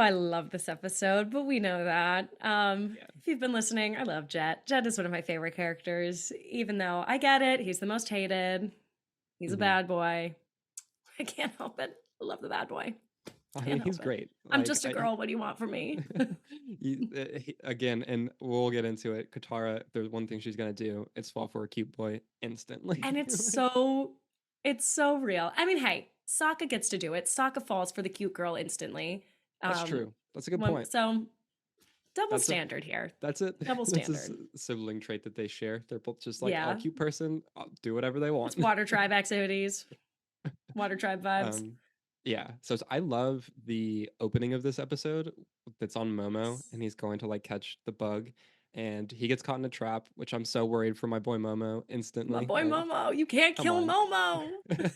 I love this episode, but we know that. Yeah. If you've been listening, I love Jet. Jet is one of my favorite characters, even though I get it. He's the most hated. He's a Hmm. bad boy. I can't help it. I love the bad boy. I mean, Can't he's help it. great. I'm just a girl. What do you want from me? Again, and we'll get into it. Katara, if there's one thing she's gonna do, it's fall for a cute boy instantly. And it's Like, so real. I mean, hey, Sokka gets to do it. Sokka falls for the cute girl instantly. that's Um, true. That's a good point. so double That's a standard here. that's it. Double That's a standard. sibling trait that they share. They're both just like, oh, Yeah. cute person, I'll do whatever they It's want. water tribe activities, water tribe vibes. Um, yeah. I love the opening of this episode that's on Momo, and he's going to like catch the bug, and he gets caught in a trap, which I'm so worried for my boy Momo My instantly. boy Like, Momo, you can't come kill on. Momo.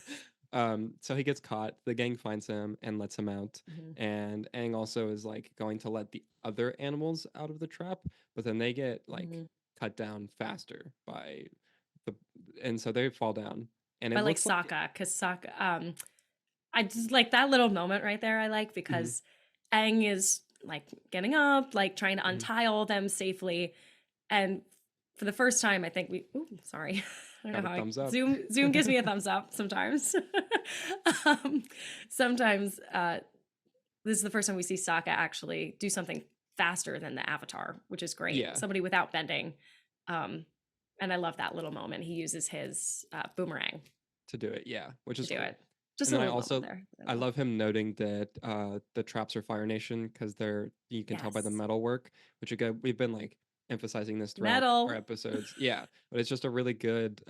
So he gets caught. The gang finds him and lets him out. Mhm. And Aang also is like going to let the other animals out of the trap, but then they get like Mhm. cut down faster by the, and so they fall down. And I it like looks like, Sokka because Sokka. I just like that little moment right there. I like mhm, because Aang is like getting up, like trying to mhm, untie all of them safely, and for the first time, I think we. Ooh, sorry. I don't got know a how I, thumbs up. Zoom gives me a thumbs up sometimes. um, sometimes this is the first time we see Sokka actually do something faster than the Avatar, which is great. Yeah, Somebody without bending. Um, and I love that little moment. He uses his boomerang to do it. Yeah, which to is do cool. it. Just And a then little moment there. I I love. love him noting that the traps are Fire Nation because they're, you can tell by the Yes. metal work, which again we've been like emphasizing this throughout our Metal. episodes. Yeah, but it's just a really good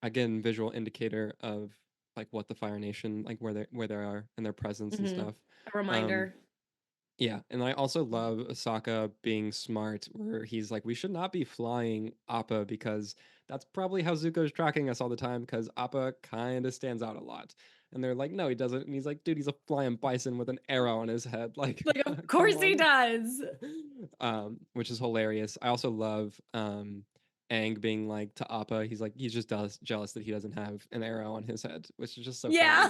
again visual indicator of like what the Fire Nation, like where they are and their presence and Hmm. stuff. A Um reminder. yeah, and I also love Asaka being smart, where he's like, we should not be flying Appa because that's probably how Zuko's tracking us all the time because Appa kind of stands out a lot. And they're like, no, he doesn't. And he's like, dude, he's a flying bison with an arrow on his head. Like, Like, of come course he on. does. Which is hilarious. I also love Aang being like to Appa, he's like, he's just jealous that he doesn't have an arrow on his head, which is just so funny. Yeah.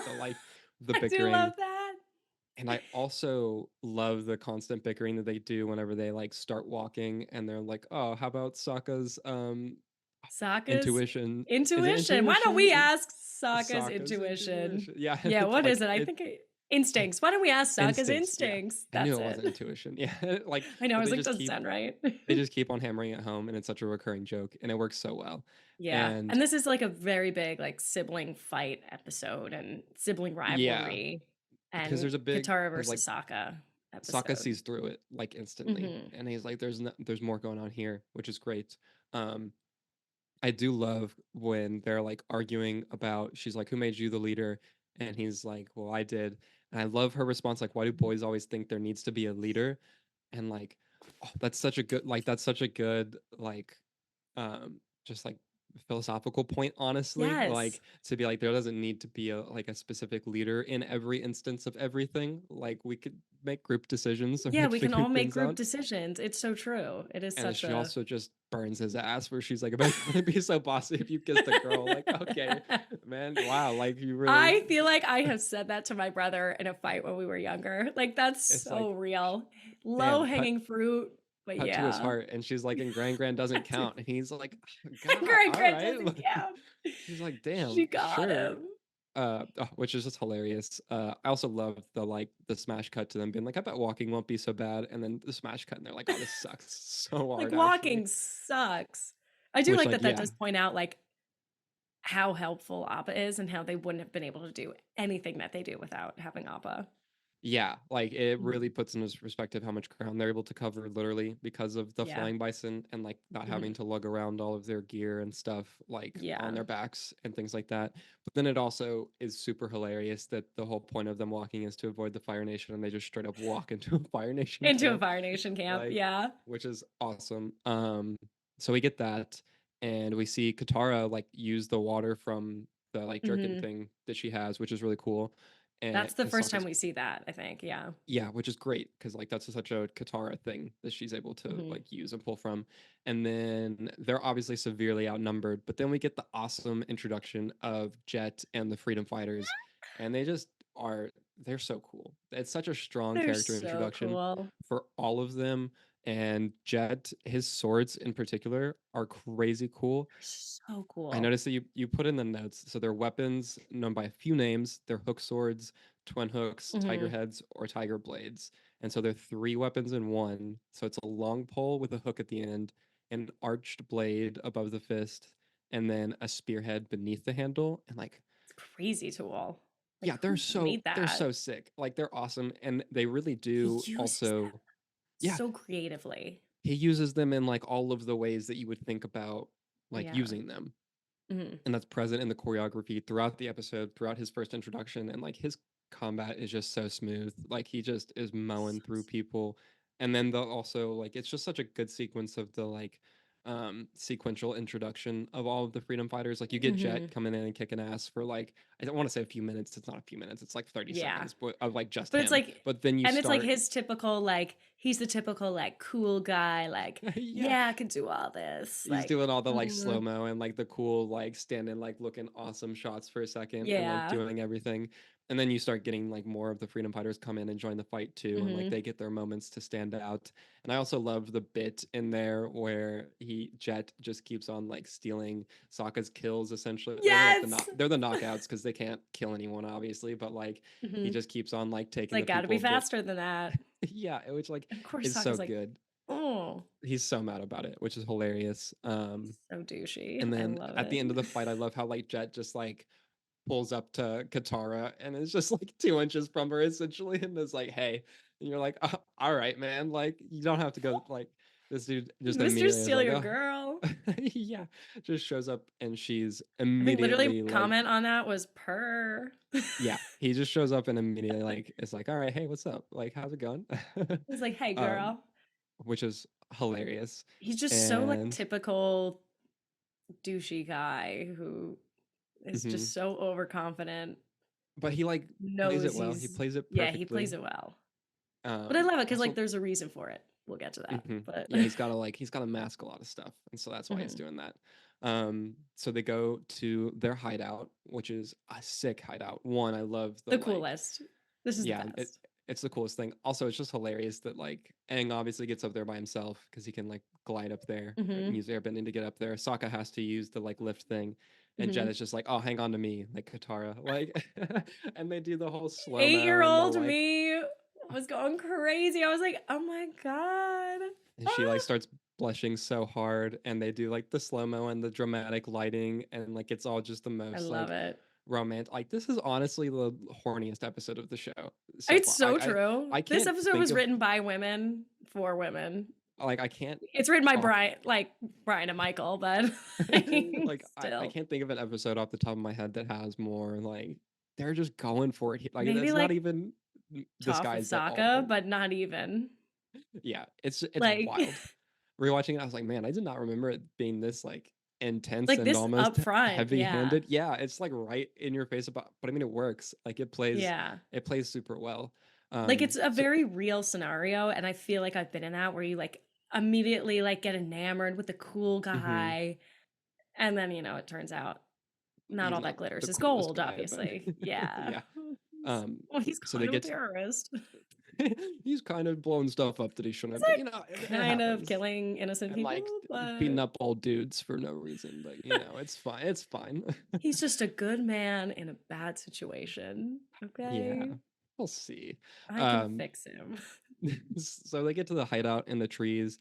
The I do love bickering, that. and I also love the constant bickering that they do whenever they like start walking and they're like, "Oh, how about Sokka's Sokka's intuition? Is it intuition. Why don't we intuition? ask Sokka's Sokka's intuition? intuition." Yeah, Yeah, what is like it? I it think instincts. Why don't we ask Sokka's instincts. Yeah. instincts? I knew That's it wasn't it. intuition. Yeah, like I know. I but was like, doesn't sound right. they just keep on hammering it home and it's such a recurring joke and it works so well. Yeah. And And this is like a very big like sibling fight episode and sibling yeah, rivalry because and Katara there's like versus Sokka Sokka episode. sees through it like instantly Hmm. and he's like there's more going on here, which is great. Um I do love when they're like arguing about, she's like, who made you the leader? And he's like, well, I did. And I love her response, like, why do boys always think there needs to be a leader? And like, oh, that's such a good, like, just like philosophical point, honestly. Yes. Like, to be like, there doesn't need to be a like a specific leader in every instance of everything. Like, we could make group decisions and Yeah, like we can figure all make things group out. decisions. It's so true. It is And then such she a. also just burns his ass where she's like, I bet you wouldn't be so bossy if you kissed a girl. Like, okay, man, wow, like you really I feel like I have said that to my brother in a fight when we were younger. Like that's it's like, so real. Low damn, hanging fruit, but cut to his yeah. heart. And she's like, and Grand doesn't count. And he's like, God, Grand all Grand right. doesn't count. He's like, She damn, got sure. him. Which is just hilarious. I also love the like the smash cut to them being like, I bet walking won't be so bad. And then the smash cut and they're like, oh, this sucks so Like hard, actually. walking sucks. I do Which like like, that that yeah, does point out like how helpful Appa is and how they wouldn't have been able to do anything that they do without having Appa. yeah, like it really Mhm. puts into perspective how much ground they're able to cover literally because of the Yeah. flying bison and like not having Mhm. to lug around all of their gear and stuff like on Yeah. their backs and things like that. But then it also is super hilarious that the whole point of them walking is to avoid the Fire Nation and they just straight up walk into a Fire Nation Into a camp, Fire Nation camp. like Yeah. which is awesome. So we get that and we see Katara like use the water from the like jerkin Hmm. thing that she has, which is really cool. And That's the because first time Sokka's, we see that, I think. Yeah. yeah, which is great because like that's such a Katara thing that she's able to Hmm. like use and pull from. And then they're obviously severely outnumbered, but then we get the awesome introduction of Jet and the Freedom Fighters, and they just are they're so cool. It's such a strong They're character so introduction cool. for all of them. And Jet, his swords in particular, are crazy cool. They're so I cool. noticed that you put in the notes. So they're weapons known by a few names. They're hook swords, twin hooks, tiger Mhm. heads, or tiger blades. And so they're three weapons in one. So it's a long pole with a hook at the end, an arched blade above the fist, and then a spearhead beneath the handle. And like, It's crazy tool. Like, yeah, who made they're that? so sick. Like they're awesome. And they really He do uses them also, yeah, so creatively. he uses them in like all of the ways that you would think about like Yeah. using them, Mhm. and that's present in the choreography throughout the episode, throughout his first introduction. And like his combat is just so smooth. Like he just is mowing So through people. And then the also like it's just such a good sequence of the like sequential introduction of all of the freedom fighters. Like you get Jet Mhm. coming in and kicking ass for like, I don't want to say a few minutes, it's not a few minutes, it's like 30 Yeah. seconds but of like just But it's him. like But then you and it's like start his typical, like, he's the typical, like, cool guy, like, yeah, "Yeah, I can do all this." he's Like, doing all the like mm, slow-mo and like the cool like standing like looking awesome shots for a second and like yeah. doing everything. And then you start getting like more of the freedom fighters come in and join the fight too, and like Mhm. they get their moments to stand out. And I also love the bit in there where he Jet just keeps on like stealing Sokka's kills essentially. They're like Yes! they're the knockouts because they can't kill anyone obviously, but like he Mhm. just keeps on like It's taking the like, gotta people be of the faster than that. yeah, which like And of course, is so Sokka's like, good. "Oh." He's so mad about it, which is hilarious. So douchey. And I then love at the it. end of the fight, I love how like Jet just like pulls up to Katara and is just like 2 inches from her essentially, and is like, "Hey," and you're like, "All right, man. Like you don't have to go." Like this dude just Mr. immediately is Steal like, Your "Oh." Girl. Yeah, just shows up and she's I think literally my immediately like, comment on that was purr. yeah, he just shows up and immediately like it's like, all right, hey, what's up? Like, how's it going? He's like, "Hey, um, girl." which is hilarious. He's just so, like, And typical douchey guy who is mhm. just so overconfident, But he like plays knows it well. He he's plays it yeah, he perfectly. plays it well. But I love it because like, Also, there's a reason for it. We'll get to that, mhm. but Yeah, he's got to mask a lot of stuff, and so that's why he's Mhm. doing that. So they go to their hideout, which is a sick hideout. One, I love the The like, coolest. This is the yeah, best. it's the coolest thing. Also, it's just hilarious that like Aang obviously gets up there by himself because he can like glide up there and Mhm. use airbending to get up there. Sokka has to use the like lift thing, and Jet Mhm. is just like, "Oh, hang on to me," like Katara, like, and they do the whole slow mo and the 8-year-old like me was going crazy. I was like, "Oh my god." and she like Ah! starts blushing so hard, and they do like the slow-mo and the dramatic lighting, and like it's all just the I most love like it. romantic. Like this is honestly the horniest episode of the show so It's far. so true. I This can't episode think was of written by women for women. like I can't It's written by off Brian and Michael, but like I still. can't think of an episode off the top of my head that has more like they're just going for it. Like Maybe that's not like even Toph with disguised at Sokka, all. but not even. Yeah, it's Like wild. Rewatching it, I was like, man, I did not remember it being this like intense like and this almost up front, yeah. heavy-handed. Yeah, it's like right in your face about, but I mean, it works. Like Yeah. it plays super well. Like it's a So very real scenario and I feel like I've been in that where you like immediately like get enamored with the cool mhm, guy and then it turns out not he's all that not glitters the is coolest gold, guy, but obviously. Yeah. yeah. Um, Well, he's so kind they of a get to, terrorist. he's kind of blowing stuff up that he He's shouldn't, but like you know, it kind of happens. killing innocent And like people, beating but up old dudes for no reason, but you know, it's fine. It's fine. he's just a good man in a bad situation. Yeah, Okay? we'll see. I can Um, fix him. so they get to the hideout in the trees,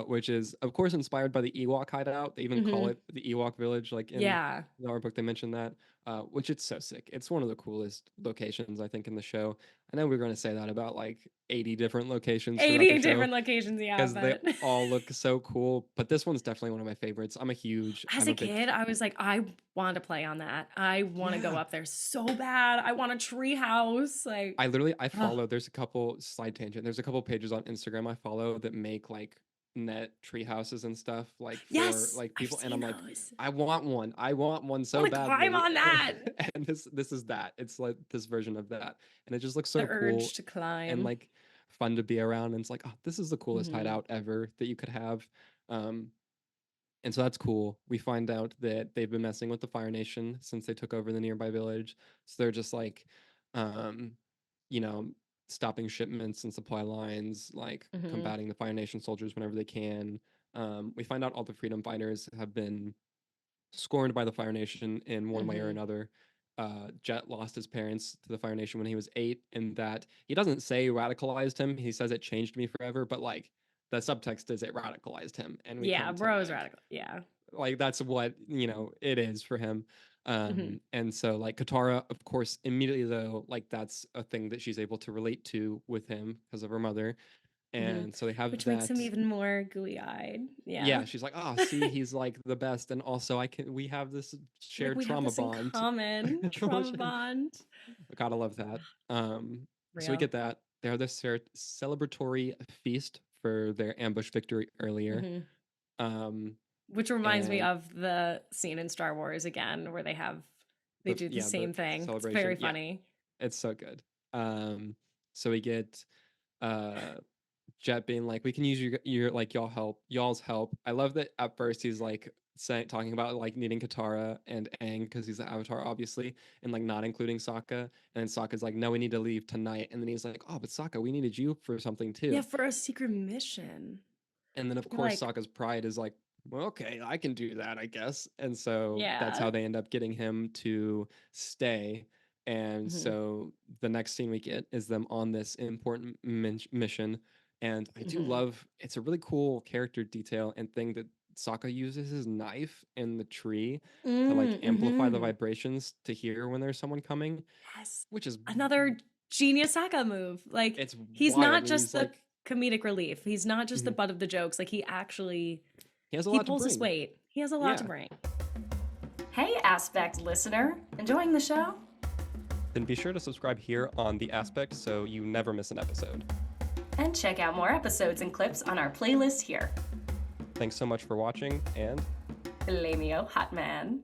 which is of course inspired by the Ewok hideout. They even call Mhm. it the Ewok village, like in Yeah. the art book they mentioned that, which it's so sick. It's one of the coolest locations I think in the show. I know we're going to say that about like 80 different locations throughout the 80 show different locations, yeah, because they but all look so cool, but this one's definitely one of my favorites. as I'm a a big kid, I was like, I want to play on that. I want to go yeah. up there so bad. I want a tree house. Like, I oh, follow, there's a couple side tangent. There's a couple pages on Instagram I follow that make like net tree houses and stuff like for yes, like I've people, and seen I'm like, those. I want one. I want one I so want to climb badly. on that. And this is that. It's like this version of that. And it just looks The so urge cool to and climb. like fun to be around. And it's like, oh, this is the coolest Hmm. hideout ever that you could have. Um, and so that's cool. We find out that they've been messing with the Fire Nation since they took over the nearby village. So they're just like, um, you know, stopping shipments and supply lines, like Mhm. combating the Fire Nation soldiers whenever they can. We find out all the freedom fighters have been scorned by the Fire Nation in one way or Mhm. another. Jet lost his parents to the Fire Nation when he was 8, and that he doesn't say radicalized him. He says it changed me forever, but like the subtext is it radicalized him, and we Yeah, come to bro is radical. Yeah. like that's what it is for him. Mhm. And so like Katara, of course, immediately though, like that's a thing that she's able to relate to with him because of her mother, Mhm. and so they have Which makes him that. even more gooey-eyed. Yeah. Yeah, she's like, oh, see, he's like the best, and also we have this Like, shared we have trauma this in bond. common, trauma Which bond. gotta love that. So we Real. get that. They have this celebratory feast for their ambush victory earlier. Mhm. Um, Which reminds me and of the scene in Star Wars again where they do the the same thing. It's very celebration, yeah, funny. it's so good. So we get uh Jet being like, "We can use your like y'all's help." I love that at first he's like talking about like needing Katara and Aang because he's the Avatar, obviously, and like not including Sokka. And then Sokka's like, "No, we need to leave tonight." And then he's like, "Oh, but Sokka, we needed you for something Yeah, too." for a secret mission. And then of You're course like, Sokka's pride is like, well, okay, I can do that, I guess. And so that's yeah. how they end up getting him to stay. And Mhm. so the next scene we get is them on this important mission. And I do Mhm. love it's a really cool character detail and thing that Sokka uses his knife in the tree to like amplify the Mhm. vibrations to hear when there's someone coming, Yes. which is Another genius Sokka move. Like, it's he's wild. not And just he's the like, comedic relief. He's not just the mhm, butt of the jokes. Like, he actually he has a he lot to pulls his bring. weight. He has a lot to Yeah. bring. Hey, Aspect listener. Enjoying the show? Then be sure to subscribe here on The Aspect so you never miss an episode. And check out more episodes and clips on our playlist here. Thanks so much for watching, and Lameo Hotman.